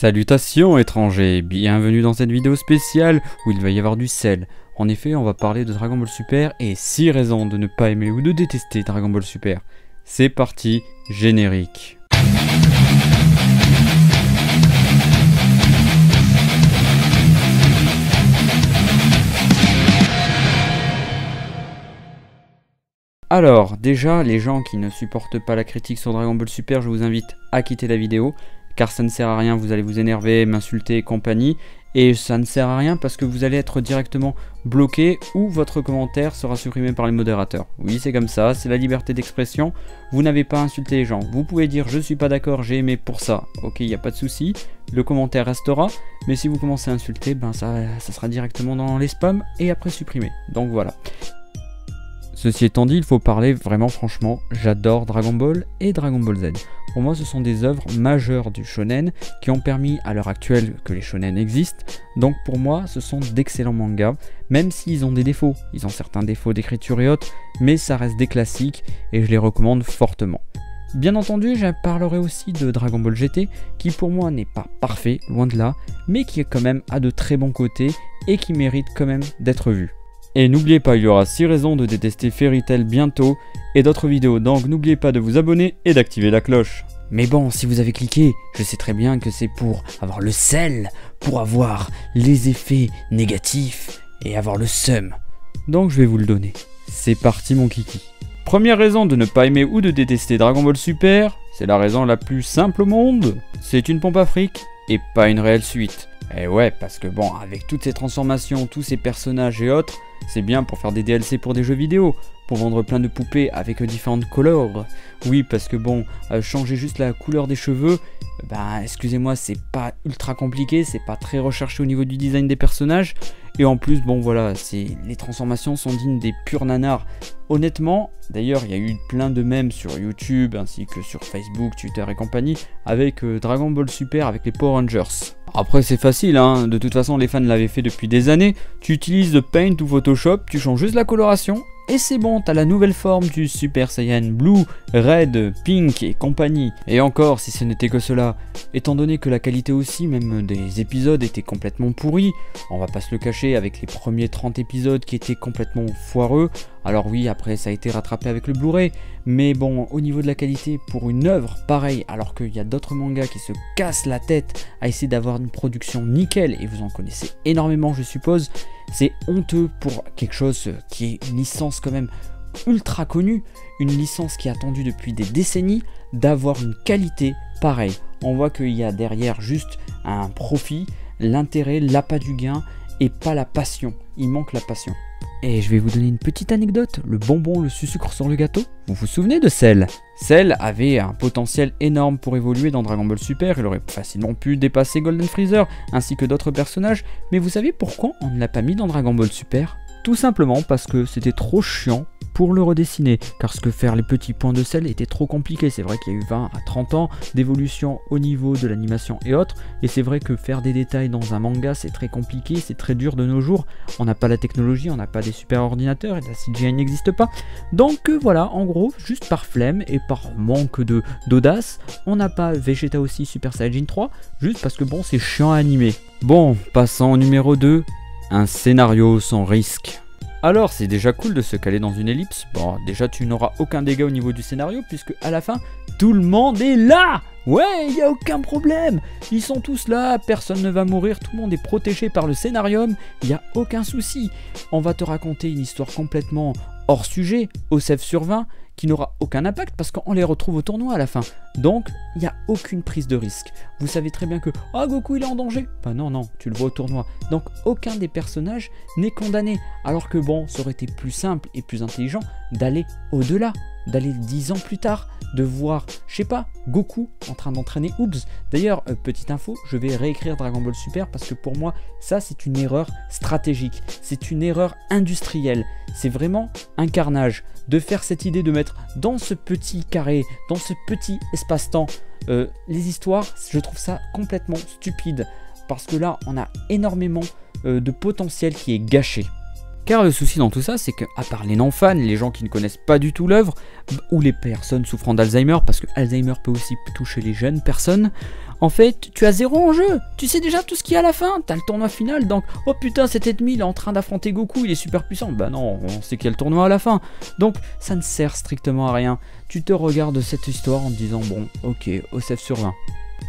Salutations étrangers, bienvenue dans cette vidéo spéciale où il va y avoir du sel. En effet, on va parler de Dragon Ball Super et 6 raisons de ne pas aimer ou de détester Dragon Ball Super. C'est parti, générique. Alors, déjà, les gens qui ne supportent pas la critique sur Dragon Ball Super, je vous invite à quitter la vidéo, car ça ne sert à rien, vous allez vous énerver, m'insulter et compagnie, et ça ne sert à rien parce que vous allez être directement bloqué ou votre commentaire sera supprimé par les modérateurs. Oui, c'est comme ça, c'est la liberté d'expression, vous n'avez pas à insulter les gens. Vous pouvez dire je suis pas d'accord, j'ai aimé pour ça, ok, il n'y a pas de souci, le commentaire restera, mais si vous commencez à insulter, ben ça sera directement dans les spams et après supprimé. Donc voilà. Ceci étant dit, il faut parler vraiment franchement, j'adore Dragon Ball et Dragon Ball Z. Pour moi, ce sont des œuvres majeures du shonen qui ont permis à l'heure actuelle que les shonen existent. Donc pour moi, ce sont d'excellents mangas, même s'ils ont des défauts. Ils ont certains défauts d'écriture et autres, mais ça reste des classiques et je les recommande fortement. Bien entendu, je parlerai aussi de Dragon Ball GT, qui pour moi n'est pas parfait, loin de là, mais qui quand même a de très bons côtés et qui mérite quand même d'être vu. Et n'oubliez pas, il y aura 6 raisons de détester Fairy Tail bientôt et d'autres vidéos, donc n'oubliez pas de vous abonner et d'activer la cloche. Mais bon, si vous avez cliqué, je sais très bien que c'est pour avoir le sel, pour avoir les effets négatifs et avoir le seum. Donc je vais vous le donner. C'est parti mon kiki. Première raison de ne pas aimer ou de détester Dragon Ball Super, c'est la raison la plus simple au monde. C'est une pompe à fric et pas une réelle suite. Et ouais, parce que bon, avec toutes ces transformations, tous ces personnages et autres, c'est bien pour faire des DLC pour des jeux vidéo, pour vendre plein de poupées avec différentes couleurs. Oui, parce que bon, changer juste la couleur des cheveux, bah excusez-moi, c'est pas ultra compliqué, c'est pas très recherché au niveau du design des personnages. Et en plus, bon voilà, les transformations sont dignes des purs nanars. Honnêtement, d'ailleurs, il y a eu plein de mèmes sur YouTube, ainsi que sur Facebook, Twitter et compagnie, avec Dragon Ball Super, avec les Power Rangers. Après, c'est facile, hein, de toute façon, les fans l'avaient fait depuis des années. Tu utilises Paint ou Photoshop, tu changes juste la coloration, et c'est bon, t'as la nouvelle forme du Super Saiyan Blue, Red, Pink et compagnie. Et encore, si ce n'était que cela, étant donné que la qualité aussi, même des épisodes, était complètement pourrie, on va pas se le cacher, avec les premiers 30 épisodes qui étaient complètement foireux. Alors oui, après ça a été rattrapé avec le Blu-ray, mais bon, au niveau de la qualité, pour une œuvre pareille, alors qu'il y a d'autres mangas qui se cassent la tête à essayer d'avoir une production nickel, et vous en connaissez énormément je suppose, c'est honteux pour quelque chose qui est une licence quand même ultra connue, une licence qui est attendue depuis des décennies, d'avoir une qualité pareille. On voit qu'il y a derrière juste un profit, l'intérêt, l'appât du gain, et pas la passion, il manque la passion. Et je vais vous donner une petite anecdote, le bonbon, le sucre sur le gâteau. Vous vous souvenez de Cell? Cell avait un potentiel énorme pour évoluer dans Dragon Ball Super, il aurait facilement pu dépasser Golden Freezer, ainsi que d'autres personnages, mais vous savez pourquoi on ne l'a pas mis dans Dragon Ball Super? Tout simplement parce que c'était trop chiant pour le redessiner, car ce que faire les petits points de sel était trop compliqué. C'est vrai qu'il y a eu 20 à 30 ans d'évolution au niveau de l'animation et autres, et c'est vrai que faire des détails dans un manga c'est très compliqué, c'est très dur de nos jours, on n'a pas la technologie, on n'a pas des super ordinateurs et la CGI n'existe pas, donc voilà, en gros, juste par flemme et par manque d'audace, on n'a pas Vegeta aussi Super Saiyan 3, juste parce que bon, c'est chiant à animer. Bon, passons au numéro 2, un scénario sans risque. Alors c'est déjà cool de se caler dans une ellipse, bon déjà tu n'auras aucun dégât au niveau du scénario puisque à la fin tout le monde est là. Ouais, il n'y a aucun problème, ils sont tous là, personne ne va mourir, tout le monde est protégé par le scénarium, il n'y a aucun souci. On va te raconter une histoire complètement hors sujet, au 7 sur 20, qui n'aura aucun impact parce qu'on les retrouve au tournoi à la fin. Donc, il n'y a aucune prise de risque. Vous savez très bien que « Ah, Goku, il est en danger !» Bah non, non, tu le vois au tournoi. Donc, aucun des personnages n'est condamné. Alors que bon, ça aurait été plus simple et plus intelligent d'aller au-delà, d'aller 10 ans plus tard, de voir, je sais pas, Goku en train d'entraîner Oops. D'ailleurs, petite info, je vais réécrire Dragon Ball Super parce que pour moi, ça c'est une erreur stratégique, c'est une erreur industrielle, c'est vraiment un carnage de faire cette idée de mettre dans ce petit carré, dans ce petit espace-temps, les histoires, je trouve ça complètement stupide parce que là, on a énormément de potentiel qui est gâché. Car le souci dans tout ça, c'est que, à part les non-fans, les gens qui ne connaissent pas du tout l'œuvre, ou les personnes souffrant d'Alzheimer, parce que Alzheimer peut aussi toucher les jeunes personnes, en fait, tu as 0 en jeu. Tu sais déjà tout ce qu'il y a à la fin. T'as le tournoi final, donc oh putain, cet ennemi il est en train d'affronter Goku, il est super puissant. Bah non, on sait qu'il y a le tournoi à la fin. Donc ça ne sert strictement à rien. Tu te regardes cette histoire en te disant bon, ok, OCF sur 20.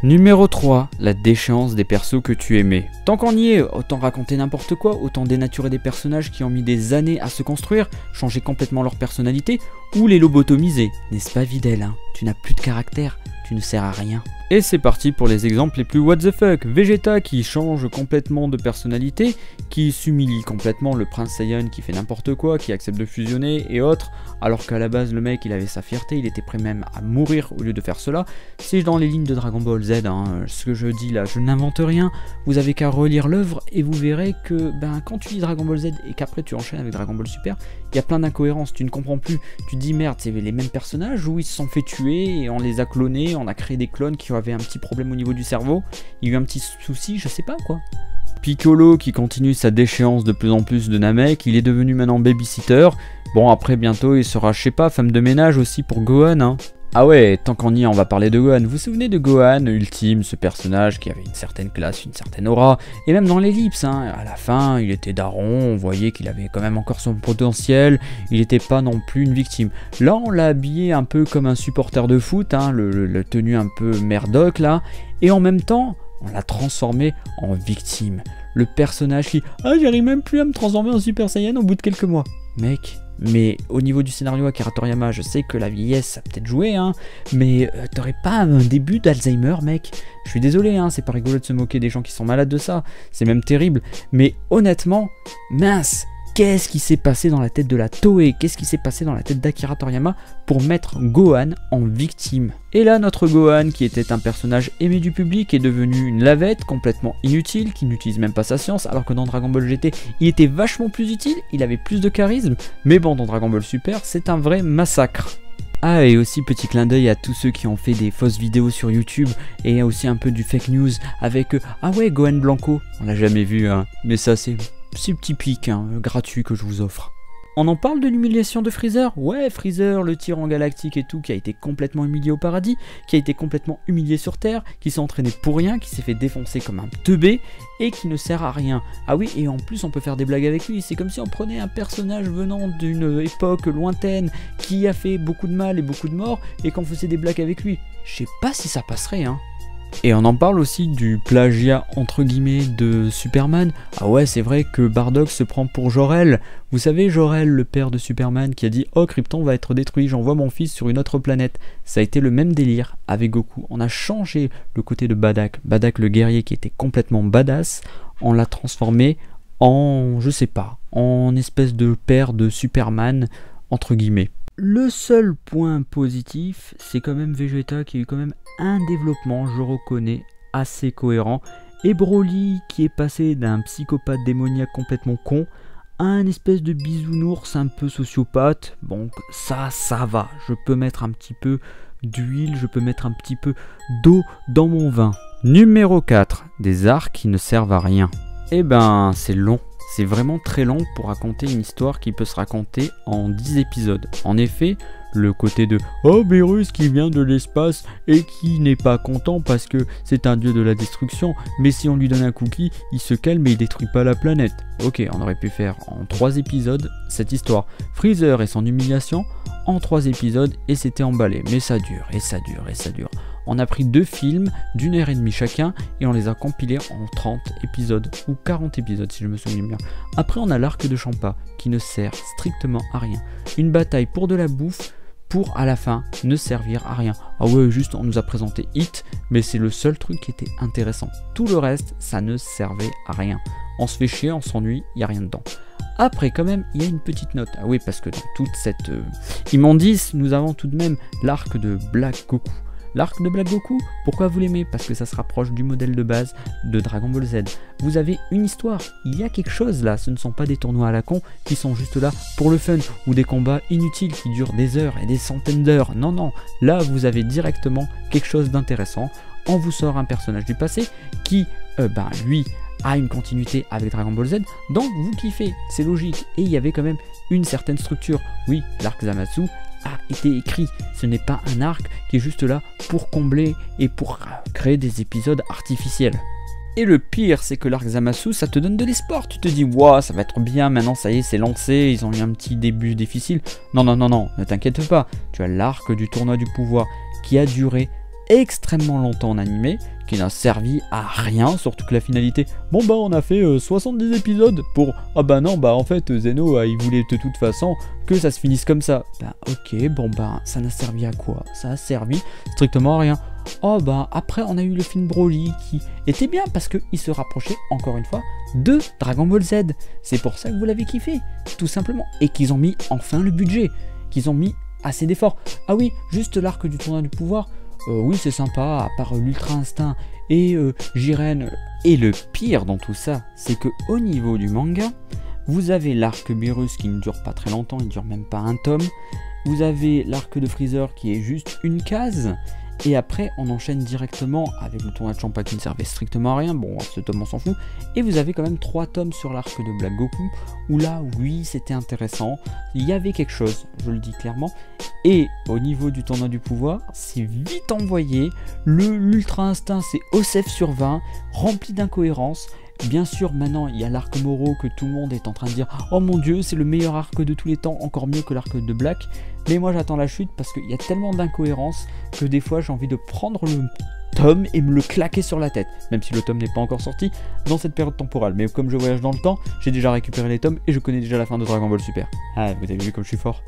Numéro 3, la déchéance des persos que tu aimais. Tant qu'on y est, autant raconter n'importe quoi, autant dénaturer des personnages qui ont mis des années à se construire, changer complètement leur personnalité, ou les lobotomiser. N'est-ce pas Videl, hein? Tu n'as plus de caractère, tu ne sers à rien. Et c'est parti pour les exemples les plus what the fuck. Vegeta qui change complètement de personnalité, qui s'humilie complètement, le prince Saiyan qui fait n'importe quoi, qui accepte de fusionner et autres, alors qu'à la base le mec il avait sa fierté, il était prêt même à mourir au lieu de faire cela. C'est dans les lignes de Dragon Ball Z, hein, ce que je dis là, je n'invente rien, vous avez qu'à relire l'œuvre et vous verrez que quand tu lis Dragon Ball Z et qu'après tu enchaînes avec Dragon Ball Super, il y a plein d'incohérences, tu ne comprends plus, tu te dis merde c'est les mêmes personnages ou ils se sont fait tuer et on les a clonés, on a créé des clones qui avait un petit problème au niveau du cerveau, il y a eu un petit souci, je sais pas quoi. Piccolo qui continue sa déchéance de plus en plus de Namek, il est devenu maintenant babysitter. Bon après bientôt il sera, je sais pas, femme de ménage aussi pour Gohan, hein. Ah ouais, tant qu'on y est, on va parler de Gohan. Vous vous souvenez de Gohan, Ultime, ce personnage qui avait une certaine classe, une certaine aura, et même dans l'ellipse, hein, à la fin, il était daron, on voyait qu'il avait quand même encore son potentiel, il n'était pas non plus une victime. Là, on l'a habillé un peu comme un supporter de foot, hein, le tenu un peu merdoc là, et en même temps, on l'a transformé en victime. Le personnage qui « Ah, j'arrive même plus à me transformer en Super Saiyan au bout de quelques mois. » Mec, mais au niveau du scénario Akira Toriyama, je sais que la vieillesse ça a peut-être joué, hein, mais t'aurais pas un début d'Alzheimer, mec? Je suis désolé, hein, c'est pas rigolo de se moquer des gens qui sont malades de ça, c'est même terrible, mais honnêtement, mince, qu'est-ce qui s'est passé dans la tête de la Toei? Qu'est-ce qui s'est passé dans la tête d'Akira Toriyama pour mettre Gohan en victime? Et là, notre Gohan, qui était un personnage aimé du public, est devenu une lavette complètement inutile, qui n'utilise même pas sa science, alors que dans Dragon Ball GT, il était vachement plus utile, il avait plus de charisme, mais bon, dans Dragon Ball Super, c'est un vrai massacre. Ah, et aussi petit clin d'œil à tous ceux qui ont fait des fausses vidéos sur YouTube, et aussi un peu du fake news avec ah ouais, Gohan Blanco, on l'a jamais vu, hein, mais ça c'est petit pic, hein, gratuit que je vous offre. On en parle de l'humiliation de Freezer? Ouais, Freezer, le tyran galactique et tout, qui a été complètement humilié au paradis, qui a été complètement humilié sur Terre, qui s'est entraîné pour rien, qui s'est fait défoncer comme un teubé, et qui ne sert à rien. Ah oui, et en plus on peut faire des blagues avec lui, c'est comme si on prenait un personnage venant d'une époque lointaine, qui a fait beaucoup de mal et beaucoup de morts, et qu'on faisait des blagues avec lui. Je sais pas si ça passerait, hein. Et on en parle aussi du plagiat entre guillemets de Superman. Ah ouais, c'est vrai que Bardock se prend pour Jor-El. Vous savez, Jor-El, le père de Superman, qui a dit « Oh, Krypton va être détruit, j'envoie mon fils sur une autre planète ». Ça a été le même délire avec Goku. On a changé le côté de Bardock. Bardock, le guerrier qui était complètement badass, on l'a transformé en, je sais pas, en espèce de père de Superman, entre guillemets. Le seul point positif, c'est quand même Vegeta qui a eu quand même un développement, je reconnais, assez cohérent. Et Broly qui est passé d'un psychopathe démoniaque complètement con à un espèce de bisounours un peu sociopathe. Bon, ça va. Je peux mettre un petit peu d'huile, je peux mettre un petit peu d'eau dans mon vin. Numéro 4, des arcs qui ne servent à rien. Eh ben, c'est long. C'est vraiment très long pour raconter une histoire qui peut se raconter en 10 épisodes. En effet, le côté de « Oh, Beerus qui vient de l'espace et qui n'est pas content parce que c'est un dieu de la destruction, mais si on lui donne un cookie, il se calme et il détruit pas la planète. » Ok, on aurait pu faire en 3 épisodes cette histoire. Freezer et son humiliation en 3 épisodes et c'était emballé. Mais ça dure et ça dure et ça dure. On a pris 2 films d'1h30 chacun et on les a compilés en 30 épisodes ou 40 épisodes si je me souviens bien. Après on a l'arc de Champa qui ne sert strictement à rien. Une bataille pour de la bouffe pour à la fin ne servir à rien. Ah ouais, juste on nous a présenté Hit, mais c'est le seul truc qui était intéressant. Tout le reste, ça ne servait à rien. On se fait chier, on s'ennuie, il n'y a rien dedans. Après, quand même, il y a une petite note. Ah oui, parce que dans toute cette immondice, nous avons tout de même l'arc de Black Goku. L'arc de Black Goku, pourquoi vous l'aimez? Parce que ça se rapproche du modèle de base de Dragon Ball Z. Vous avez une histoire, il y a quelque chose là, ce ne sont pas des tournois à la con qui sont juste là pour le fun, ou des combats inutiles qui durent des heures et des centaines d'heures. Non, non, là vous avez directement quelque chose d'intéressant. On vous sort un personnage du passé qui, lui, a une continuité avec Dragon Ball Z, donc vous kiffez, c'est logique. Et il y avait quand même une certaine structure. Oui, l'arc Zamasu a été écrit, ce n'est pas un arc qui est juste là pour combler et pour créer des épisodes artificiels. Et le pire, c'est que l'arc Zamasu, ça te donne de l'espoir. Tu te dis, waouh, ça va être bien, maintenant ça y est, c'est lancé, ils ont eu un petit début difficile. Non, non, non, non, ne t'inquiète pas. Tu as l'arc du tournoi du pouvoir qui a duré extrêmement longtemps en animé, qui n'a servi à rien, surtout que la finalité, bon bah on a fait 70 épisodes pour, ah bah non, bah en fait Zeno, il voulait de toute façon que ça se finisse comme ça. Bah ok, bon bah ça n'a servi à quoi? Ça a servi strictement à rien. Oh bah après on a eu le film Broly qui était bien parce qu'il se rapprochait encore une fois de Dragon Ball Z. C'est pour ça que vous l'avez kiffé, tout simplement. Et qu'ils ont mis enfin le budget, qu'ils ont mis assez d'efforts. Ah oui, juste l'arc du tournoi du pouvoir, oui c'est sympa, à part l'Ultra Instinct et Jiren. Et le pire dans tout ça, c'est que au niveau du manga, vous avez l'arc Beerus qui ne dure pas très longtemps, il ne dure même pas un tome. Vous avez l'arc de Freezer qui est juste une case. Et après, on enchaîne directement avec le tournoi de Champa qui ne servait strictement à rien. Bon, ce tome, on s'en fout. Et vous avez quand même 3 tomes sur l'arc de Black Goku, où là, oui, c'était intéressant. Il y avait quelque chose, je le dis clairement. Et au niveau du tournoi du pouvoir, c'est vite envoyé. L'Ultra Instinct, c'est OCF sur 20, rempli d'incohérences. Bien sûr, maintenant, il y a l'arc Moro que tout le monde est en train de dire « Oh mon dieu, c'est le meilleur arc de tous les temps, encore mieux que l'arc de Black ». Mais moi, j'attends la chute parce qu'il y a tellement d'incohérences que des fois, j'ai envie de prendre le tome et me le claquer sur la tête. Même si le tome n'est pas encore sorti dans cette période temporelle. Mais comme je voyage dans le temps, j'ai déjà récupéré les tomes et je connais déjà la fin de Dragon Ball Super. Ah, vous avez vu comme je suis fort.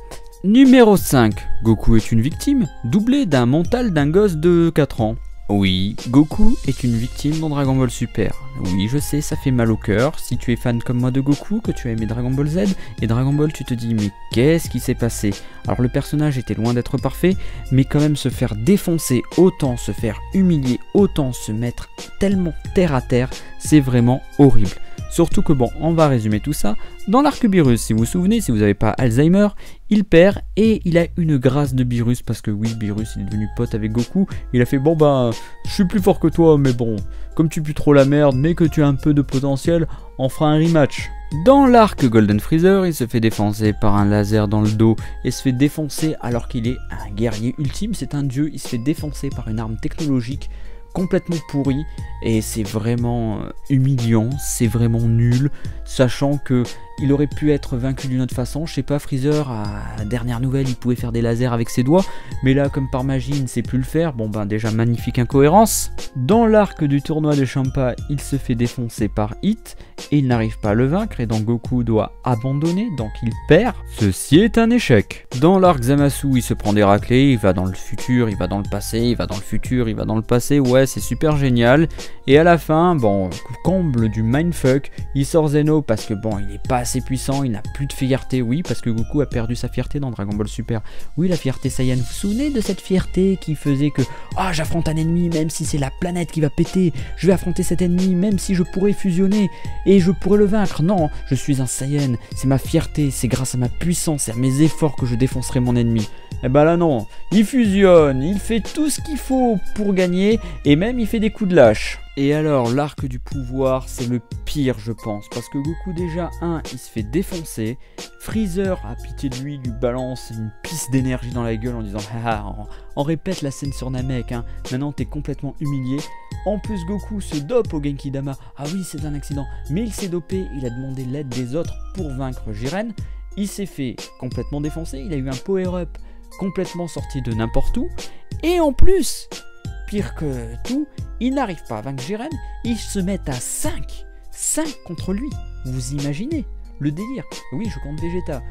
Numéro 5. Goku est une victime, doublé d'un mental d'un gosse de 4 ans. Oui, Goku est une victime dans Dragon Ball Super. Oui, je sais, ça fait mal au cœur. Si tu es fan comme moi de Goku, que tu as aimé Dragon Ball Z et Dragon Ball, tu te dis mais qu'est-ce qui s'est passé? Alors le personnage était loin d'être parfait, mais quand même se faire défoncer autant, se faire humilier autant, se mettre tellement terre à terre, c'est vraiment horrible. Surtout que bon, on va résumer tout ça. Dans l'arc Beerus, si vous vous souvenez, si vous n'avez pas Alzheimer, il perd et il a une grâce de Beerus parce que oui, Beerus il est devenu pote avec Goku. Il a fait bon bah, je suis plus fort que toi, mais bon, comme tu pues trop la merde, mais que tu as un peu de potentiel, on fera un rematch. Dans l'arc Golden Freezer, il se fait défoncer par un laser dans le dos et se fait défoncer alors qu'il est un guerrier ultime, c'est un dieu, il se fait défoncer par une arme technologique complètement pourri et c'est vraiment humiliant, c'est vraiment nul, sachant que il aurait pu être vaincu d'une autre façon. Je sais pas, Freezer, à dernière nouvelle, il pouvait faire des lasers avec ses doigts, mais là, comme par magie, il ne sait plus le faire. Bon ben déjà, magnifique incohérence. Dans l'arc du tournoi de Champa, il se fait défoncer par Hit, et il n'arrive pas à le vaincre, et donc Goku doit abandonner, donc il perd. Ceci est un échec. Dans l'arc Zamasu, il se prend des raclées, il va dans le futur, il va dans le passé, il va dans le futur, il va dans le passé, ouais, c'est super génial. Et à la fin, bon, comble du mindfuck, il sort Zeno parce que bon, il est pas assez puissant, il n'a plus de fierté, oui, parce que Goku a perdu sa fierté dans Dragon Ball Super. Oui, la fierté Saiyan, vous vous souvenez de cette fierté qui faisait que ah, j'affronte un ennemi même si c'est la planète qui va péter, je vais affronter cet ennemi même si je pourrais fusionner et je pourrais le vaincre. Non, je suis un Saiyan, c'est ma fierté, c'est grâce à ma puissance et à mes efforts que je défoncerai mon ennemi. Et bah là non, il fusionne, il fait tout ce qu'il faut pour gagner et même il fait des coups de lâche. Et alors l'arc du pouvoir c'est le pire je pense, parce que Goku déjà il se fait défoncer, Freezer a pitié de lui, lui balance une piste d'énergie dans la gueule en disant ah, on répète la scène sur Namek, hein. Maintenant t'es complètement humilié. En plus Goku se dope au Genki Dama, ah oui c'est un accident, mais il s'est dopé, il a demandé l'aide des autres pour vaincre Jiren, il s'est fait complètement défoncer, il a eu un power-up complètement sorti de n'importe où, et en plus, pire que tout, il n'arrive pas à vaincre Jiren, ils se mettent à 5 contre lui, vous imaginez le délire. Oui, je compte Vegeta,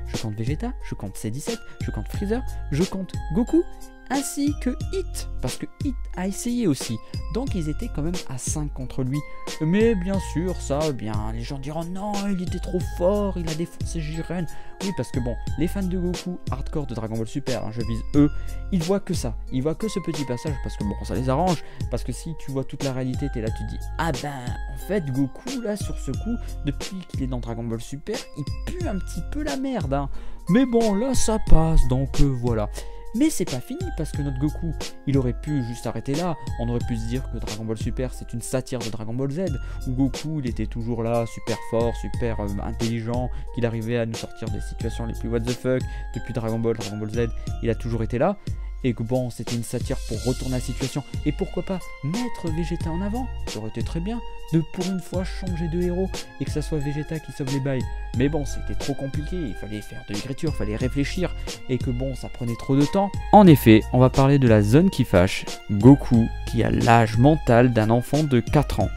je compte C17, je compte Freezer, je compte Goku, ainsi que Hit, parce que Hit a essayé aussi, donc ils étaient quand même à 5 contre lui, mais bien sûr ça, bien les gens diront non, il était trop fort, il a défoncé Jiren. Oui, parce que bon, les fans de Goku hardcore de Dragon Ball Super, hein, je vise eux, ils voient que ça, ils voient que ce petit passage, parce que bon, ça les arrange, parce que si tu vois toute la réalité, t'es là, tu te dis, ah ben, en fait, Goku, là, sur ce coup, depuis qu'il est dans Dragon Ball Super, il pue un petit peu la merde, hein. Mais bon, là, ça passe, donc voilà. Mais c'est pas fini parce que notre Goku, il aurait pu juste arrêter là. On aurait pu se dire que Dragon Ball Super c'est une satire de Dragon Ball Z, où Goku il était toujours là, super fort, super intelligent, qu'il arrivait à nous sortir des situations les plus what the fuck. Depuis Dragon Ball Z, il a toujours été là. Et que bon, c'était une satire pour retourner la situation. Et pourquoi pas mettre Vegeta en avant? Ça aurait été très bien de pour une fois changer de héros et que ça soit Vegeta qui sauve les bails. Mais bon, c'était trop compliqué, il fallait faire de l'écriture, il fallait réfléchir, et que bon, ça prenait trop de temps. En effet, on va parler de la zone qui fâche, Goku qui a l'âge mental d'un enfant de 4 ans.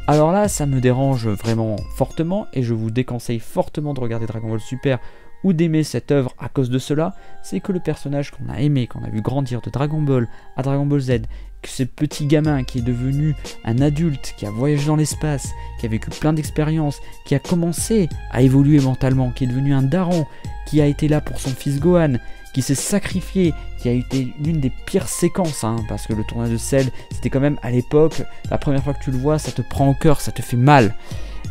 Alors là, ça me dérange vraiment fortement, et je vous déconseille fortement de regarder Dragon Ball Super ou d'aimer cette œuvre à cause de cela. C'est que le personnage qu'on a aimé, qu'on a vu grandir de Dragon Ball à Dragon Ball Z, que ce petit gamin qui est devenu un adulte, qui a voyagé dans l'espace, qui a vécu plein d'expériences, qui a commencé à évoluer mentalement, qui est devenu un daron, qui a été là pour son fils Gohan, qui s'est sacrifié, qui a été l'une des pires séquences, parce que le tournoi de Cell, c'était quand même à l'époque, la première fois que tu le vois, ça te prend au cœur, ça te fait mal.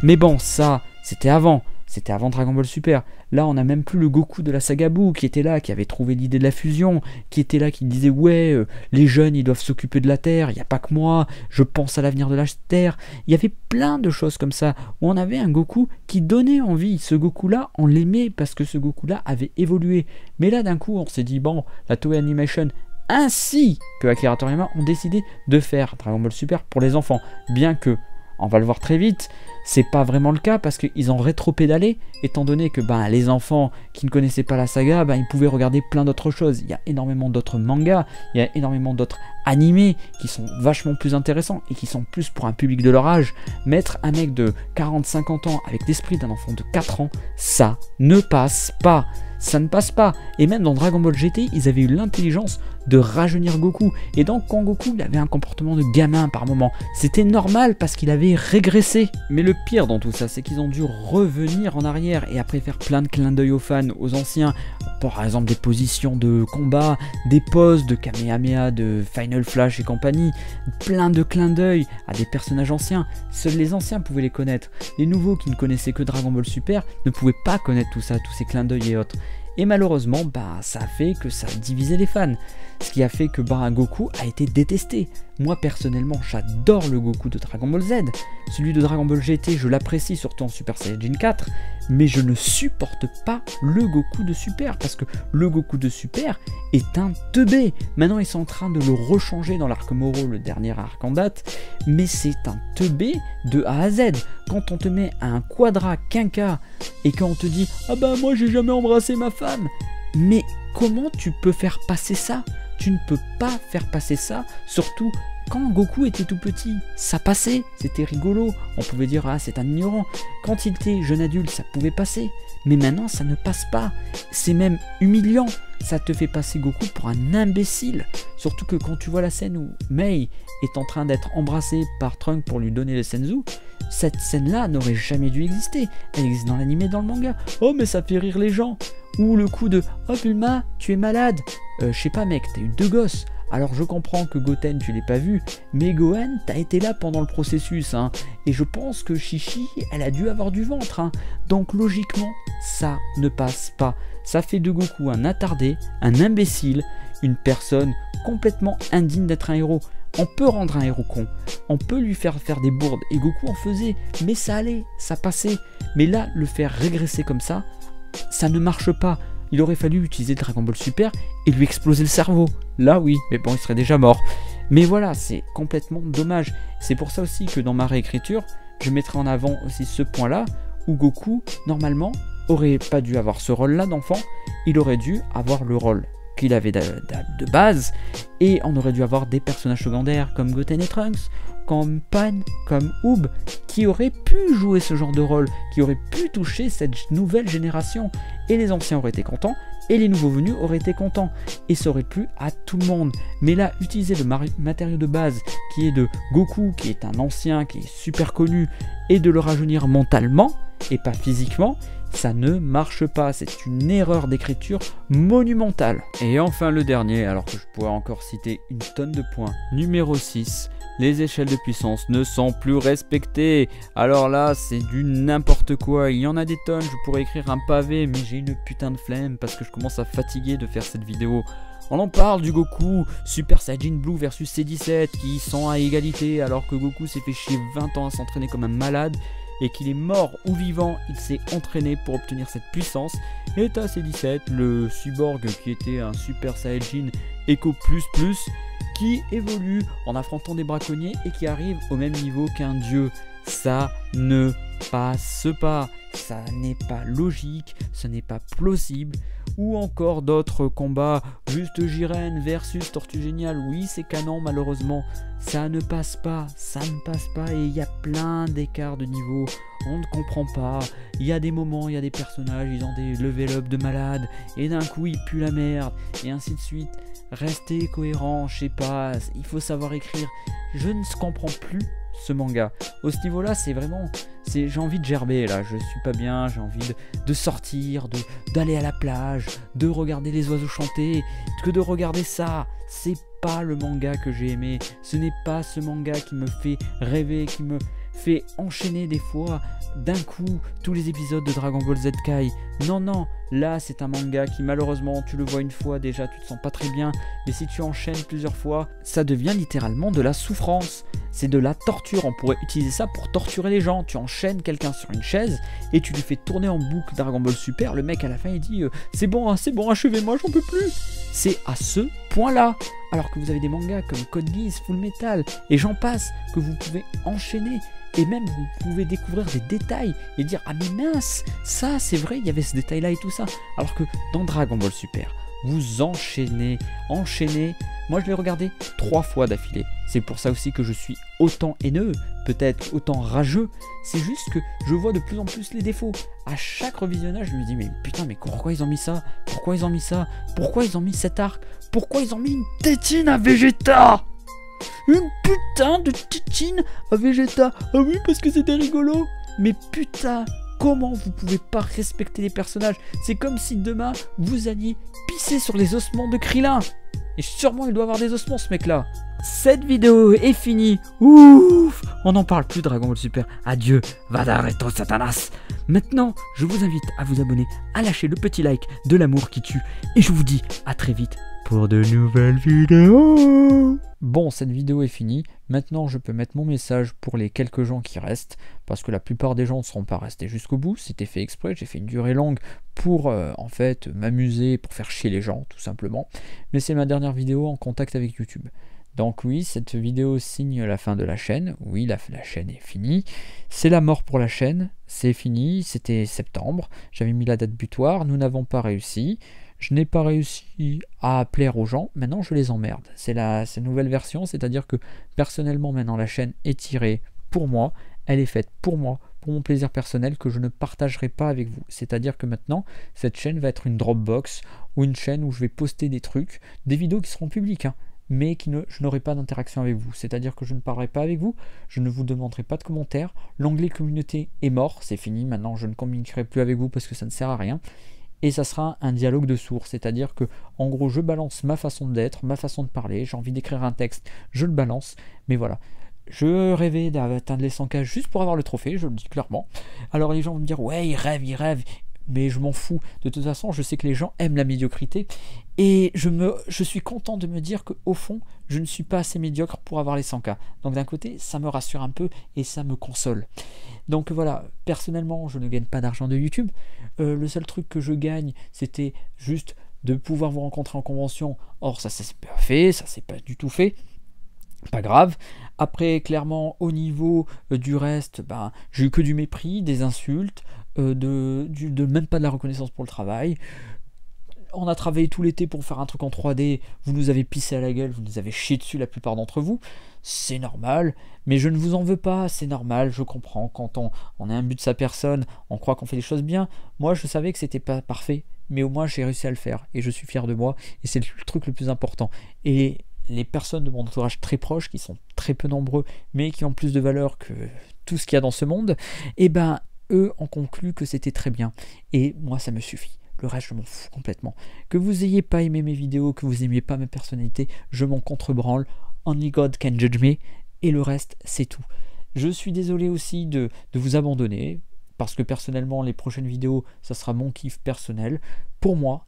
Mais bon, ça, c'était avant Dragon Ball Super. Là, on n'a même plus le Goku de la saga Buu qui était là, qui avait trouvé l'idée de la fusion, qui était là, qui disait ouais, les jeunes, ils doivent s'occuper de la Terre, il n'y a pas que moi, je pense à l'avenir de la Terre. Il y avait plein de choses comme ça, où on avait un Goku qui donnait envie. Ce Goku-là, on l'aimait parce que ce Goku-là avait évolué. Mais là, d'un coup, on s'est dit, bon, la Toei Animation ainsi que Akira Toriyama ont décidé de faire Dragon Ball Super pour les enfants. Bien que, on va le voir très vite, c'est pas vraiment le cas parce qu'ils ont rétro-pédalé, étant donné que les enfants qui ne connaissaient pas la saga, ils pouvaient regarder plein d'autres choses. Il y a énormément d'autres mangas, il y a énormément d'autres animés qui sont vachement plus intéressants et qui sont plus pour un public de leur âge. Mettre un mec de 40-50 ans avec l'esprit d'un enfant de 4 ans, ça ne passe pas. Ça ne passe pas. Et même dans Dragon Ball GT, ils avaient eu l'intelligence de rajeunir Goku. Et donc quand Goku il avait un comportement de gamin par moment, c'était normal parce qu'il avait régressé. Mais le pire dans tout ça, c'est qu'ils ont dû revenir en arrière et après faire plein de clins d'œil aux fans, aux anciens. Par exemple des positions de combat, des poses de Kamehameha, de Final Flash et compagnie. Plein de clins d'œil à des personnages anciens. Seuls les anciens pouvaient les connaître. Les nouveaux qui ne connaissaient que Dragon Ball Super ne pouvaient pas connaître tout ça, tous ces clins d'œil et autres. Et malheureusement, ça a fait que ça a divisé les fans. Ce qui a fait que Goku a été détesté. Moi personnellement, j'adore le Goku de Dragon Ball Z. Celui de Dragon Ball GT, je l'apprécie surtout en Super Saiyajin 4. Mais je ne supporte pas le Goku de Super. Parce que le Goku de Super est un teubé. Maintenant, ils sont en train de le rechanger dans l'arc Moro, le dernier arc en date. Mais c'est un teubé de A à Z. Quand on te met un quadra quinca et quand on te dit « Ah moi j'ai jamais embrassé ma femme !» Mais comment tu peux faire passer ça? Tu ne peux pas faire passer ça, surtout quand Goku était tout petit. Ça passait, c'était rigolo. On pouvait dire « Ah, c'est un ignorant ». Quand il était jeune adulte, ça pouvait passer. Mais maintenant, ça ne passe pas. C'est même humiliant. Ça te fait passer Goku pour un imbécile. Surtout que quand tu vois la scène où Mei est en train d'être embrassée par Trunks pour lui donner le senzu, cette scène-là n'aurait jamais dû exister. Elle existe dans l'anime et dans le manga. Oh, mais ça fait rire les gens. Ou le coup de « Oh, Bulma, tu es malade. Je sais pas, mec, t'as eu 2 gosses. Alors je comprends que Goten, tu l'as pas vu, mais Gohan, t'as été là pendant le processus. Et je pense que Chichi, elle a dû avoir du ventre. Donc logiquement, ça ne passe pas. Ça fait de Goku un attardé, un imbécile, une personne complètement indigne d'être un héros. On peut rendre un héros con, on peut lui faire des bourdes, et Goku en faisait, mais ça allait, ça passait. Mais là, le faire régresser comme ça ne marche pas. Il aurait fallu utiliser Dragon Ball Super et lui exploser le cerveau. Là oui, mais bon, il serait déjà mort. Mais voilà, c'est complètement dommage. C'est pour ça aussi que dans ma réécriture, je mettrai en avant aussi ce point-là, où Goku, normalement, aurait pas dû avoir ce rôle-là d'enfant, il aurait dû avoir le rôle qu'il avait de base, et on aurait dû avoir des personnages secondaires comme Goten et Trunks, comme Pan, comme Oob, qui auraient pu jouer ce genre de rôle, qui auraient pu toucher cette nouvelle génération, et les anciens auraient été contents, et les nouveaux venus auraient été contents, et ça aurait plu à tout le monde. Mais là, utiliser le matériau de base, qui est de Goku, qui est un ancien, qui est super connu, et de le rajeunir mentalement, et pas physiquement, ça ne marche pas, c'est une erreur d'écriture monumentale. Et enfin le dernier, alors que je pourrais encore citer une tonne de points, numéro 6, les échelles de puissance ne sont plus respectées. Alors là, c'est du n'importe quoi, il y en a des tonnes, je pourrais écrire un pavé, mais j'ai une putain de flemme parce que je commence à fatiguer de faire cette vidéo. On en parle du Goku Super Saiyan Blue versus C17 qui sont à égalité alors que Goku s'est fait chier 20 ans à s'entraîner comme un malade et qu'il est mort ou vivant, il s'est entraîné pour obtenir cette puissance. Et t'as C17, le cyborg qui était un Super Saiyan Echo++, qui évolue en affrontant des braconniers et qui arrive au même niveau qu'un dieu. Ça ne passe pas, ça n'est pas logique, ce n'est pas plausible. Ou encore d'autres combats, juste Jiren versus Tortue Géniale, oui c'est canon malheureusement, ça ne passe pas et il y a plein d'écarts de niveau, on ne comprend pas, il y a des moments, il y a des personnages, ils ont des level up de malades, et d'un coup ils puent la merde, et ainsi de suite. Restez cohérent, je sais pas, il faut savoir écrire, je ne comprends plus ce manga. Au ce niveau-là, c'est vraiment, j'ai envie de gerber là, je suis pas bien, j'ai envie de sortir, d'aller à la plage, de regarder les oiseaux chanter, que de regarder ça. C'est pas le manga que j'ai aimé, ce n'est pas ce manga qui me fait rêver, qui me fait enchaîner des fois d'un coup tous les épisodes de Dragon Ball Z Kai. Non, non, là c'est un manga qui malheureusement tu le vois une fois déjà tu te sens pas très bien, mais si tu enchaînes plusieurs fois, ça devient littéralement de la souffrance, c'est de la torture, on pourrait utiliser ça pour torturer les gens. Tu enchaînes quelqu'un sur une chaise et tu lui fais tourner en boucle Dragon Ball Super, le mec à la fin il dit c'est bon, achevez-moi, j'en peux plus. C'est à ce point là, alors que vous avez des mangas comme Code Geass, Full Metal et j'en passe, que vous pouvez enchaîner. Et même vous pouvez découvrir des détails et dire ah mais mince, ça c'est vrai, il y avait ce détail là et tout ça. Alors que dans Dragon Ball Super, vous enchaînez. Moi je l'ai regardé 3 fois d'affilée. C'est pour ça aussi que je suis autant haineux, peut-être autant rageux. C'est juste que je vois de plus en plus les défauts. À chaque revisionnage, je me dis mais putain, mais pourquoi ils ont mis ça? Pourquoi ils ont mis ça? Pourquoi ils ont mis cet arc? Pourquoi ils ont mis une tétine à Vegeta? Une putain de tétine à Vegeta. Ah oui, parce que c'était rigolo. Mais putain, comment vous pouvez pas respecter les personnages? C'est comme si demain vous alliez pisser sur les ossements de Krillin. Et sûrement il doit avoir des ossements ce mec là. Cette vidéo est finie. Ouf, on n'en parle plus Dragon Ball Super. Adieu, Vadareto Satanas. Maintenant, je vous invite à vous abonner, à lâcher le petit like de l'amour qui tue. Et je vous dis à très vite pour de nouvelles vidéos. Bon, cette vidéo est finie. Maintenant, je peux mettre mon message pour les quelques gens qui restent, parce que la plupart des gens ne seront pas restés jusqu'au bout. C'était fait exprès, j'ai fait une durée longue pour en fait m'amuser, pour faire chier les gens, tout simplement. Mais c'est ma dernière vidéo en contact avec YouTube. Donc oui, cette vidéo signe la fin de la chaîne. Oui, la chaîne est finie. C'est la mort pour la chaîne. C'est fini. C'était septembre. J'avais mis la date butoir. Nous n'avons pas réussi. Je n'ai pas réussi à plaire aux gens. Maintenant, je les emmerde. C'est la nouvelle version. C'est-à-dire que personnellement, maintenant, la chaîne est tirée pour moi. Elle est faite pour moi, pour mon plaisir personnel que je ne partagerai pas avec vous. C'est-à-dire que maintenant, cette chaîne va être une Dropbox ou une chaîne où je vais poster des trucs, des vidéos qui seront publiques, hein, mais je n'aurai pas d'interaction avec vous. C'est-à-dire que je ne parlerai pas avec vous, je ne vous demanderai pas de commentaires. L'onglet communauté est mort, c'est fini. Maintenant, je ne communiquerai plus avec vous parce que ça ne sert à rien. Et ça sera un dialogue de sourds, c'est-à-dire que, en gros, je balance ma façon d'être, ma façon de parler. J'ai envie d'écrire un texte, je le balance, mais voilà. Je rêvais d'atteindre les 100K juste pour avoir le trophée, je le dis clairement. Alors les gens vont me dire, ouais, ils rêvent, mais je m'en fous. De toute façon, je sais que les gens aiment la médiocrité, et je suis content de me dire qu'au fond, je ne suis pas assez médiocre pour avoir les 100K. Donc d'un côté, ça me rassure un peu, et ça me console. Donc voilà, personnellement, je ne gagne pas d'argent de YouTube. Le seul truc que je gagne, c'était juste de pouvoir vous rencontrer en convention. Or, ça s'est pas fait, ça s'est pas du tout fait. Pas grave. Après, clairement, au niveau du reste, ben, j'ai eu que du mépris, des insultes, même pas de la reconnaissance pour le travail. On a travaillé tout l'été pour faire un truc en 3D, vous nous avez pissé à la gueule, vous nous avez chié dessus la plupart d'entre vous. C'est normal, mais je ne vous en veux pas, c'est normal, je comprends. Quand on a un but de sa personne, on croit qu'on fait les choses bien. Moi, je savais que c'était pas parfait, mais au moins j'ai réussi à le faire, et je suis fier de moi, et c'est le truc le plus important. Et les personnes de mon entourage très proches, qui sont très peu nombreux, mais qui ont plus de valeur que tout ce qu'il y a dans ce monde, et ben eux ont conclu que c'était très bien. Et moi, ça me suffit. Le reste, je m'en fous complètement. Que vous ayez pas aimé mes vidéos, que vous aimiez pas ma personnalité, je m'en contrebranle. Only God can judge me. Et le reste, c'est tout. Je suis désolé aussi de vous abandonner, parce que personnellement, les prochaines vidéos, ça sera mon kiff personnel, pour moi,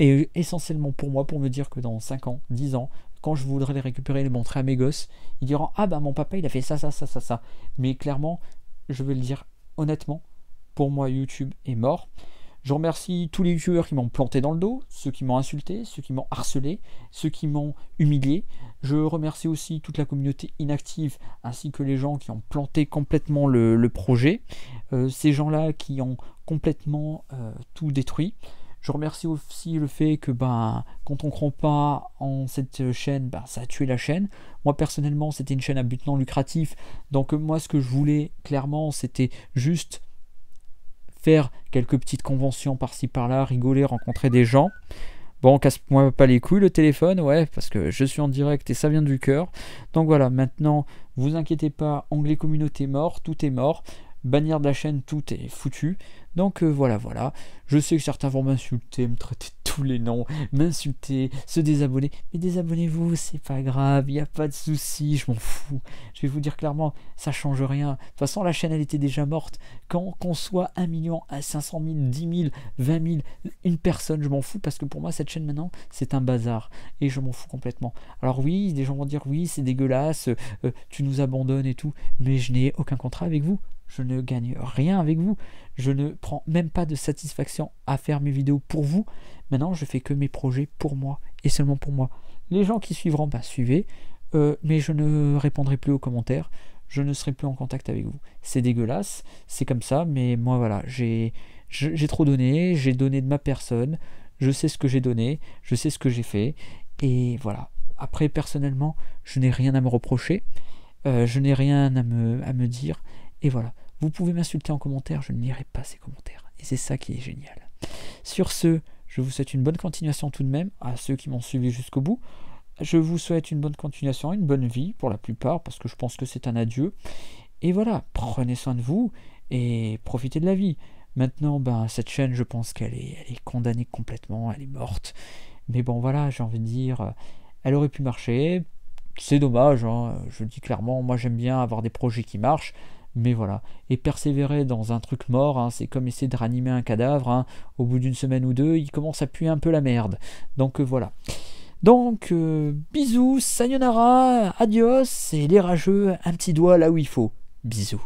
Et essentiellement pour moi, pour me dire que dans 5 ans, 10 ans, quand je voudrais les récupérer et les montrer à mes gosses, ils diront ah bah mon papa il a fait ça, ça, ça, ça, ça. Mais clairement, je vais le dire honnêtement, pour moi YouTube est mort. Je remercie tous les youtubeurs qui m'ont planté dans le dos, ceux qui m'ont insulté, ceux qui m'ont harcelé, ceux qui m'ont humilié. Je remercie aussi toute la communauté inactive ainsi que les gens qui ont planté complètement le projet. Ces gens-là qui ont complètement tout détruit. Je remercie aussi le fait que quand on ne croit pas en cette chaîne, ça a tué la chaîne. Moi personnellement, c'était une chaîne à but non lucratif. Donc moi, ce que je voulais clairement, c'était juste faire quelques petites conventions par-ci par-là, rigoler, rencontrer des gens. Bon, casse-moi pas les couilles le téléphone, ouais, parce que je suis en direct et ça vient du cœur. Donc voilà, maintenant, vous inquiétez pas, onglet communauté mort, tout est mort. Bannière de la chaîne, tout est foutu. Donc voilà. Je sais que certains vont m'insulter, me traiter de tous les noms, m'insulter, se désabonner. Mais désabonnez-vous, c'est pas grave, il n'y a pas de souci, je m'en fous. Je vais vous dire clairement, ça change rien. De toute façon, la chaîne, elle était déjà morte. Qu'on soit 1 million, à 500 000, 10 000, 20 000, une personne, je m'en fous parce que pour moi, cette chaîne maintenant, c'est un bazar. Et je m'en fous complètement. Alors oui, des gens vont dire oui, c'est dégueulasse, tu nous abandonnes et tout. Mais je n'ai aucun contrat avec vous. Je ne gagne rien avec vous. Je ne prends même pas de satisfaction à faire mes vidéos pour vous. Maintenant, je fais que mes projets pour moi et seulement pour moi. Les gens qui suivront, suivez. Mais je ne répondrai plus aux commentaires. Je ne serai plus en contact avec vous. C'est dégueulasse, c'est comme ça. Mais moi, voilà, j'ai trop donné. J'ai donné de ma personne. Je sais ce que j'ai donné. Je sais ce que j'ai fait. Et voilà. Après, personnellement, je n'ai rien à me reprocher. Je n'ai rien à me dire. Et voilà. Vous pouvez m'insulter en commentaire, je ne lirai pas ces commentaires. Et c'est ça qui est génial. Sur ce, je vous souhaite une bonne continuation tout de même, à ceux qui m'ont suivi jusqu'au bout. Je vous souhaite une bonne continuation, une bonne vie pour la plupart, parce que je pense que c'est un adieu. Et voilà, prenez soin de vous et profitez de la vie. Maintenant, cette chaîne, je pense qu'elle est condamnée complètement, elle est morte. Mais bon, voilà, j'ai envie de dire, elle aurait pu marcher. C'est dommage, hein, je le dis clairement, moi j'aime bien avoir des projets qui marchent. Mais voilà, et persévérer dans un truc mort, hein, c'est comme essayer de ranimer un cadavre, hein. Au bout d'une semaine ou deux, il commence à puer un peu la merde. Donc voilà. Donc bisous, sayonara, adios, et les rageux, un petit doigt là où il faut. Bisous.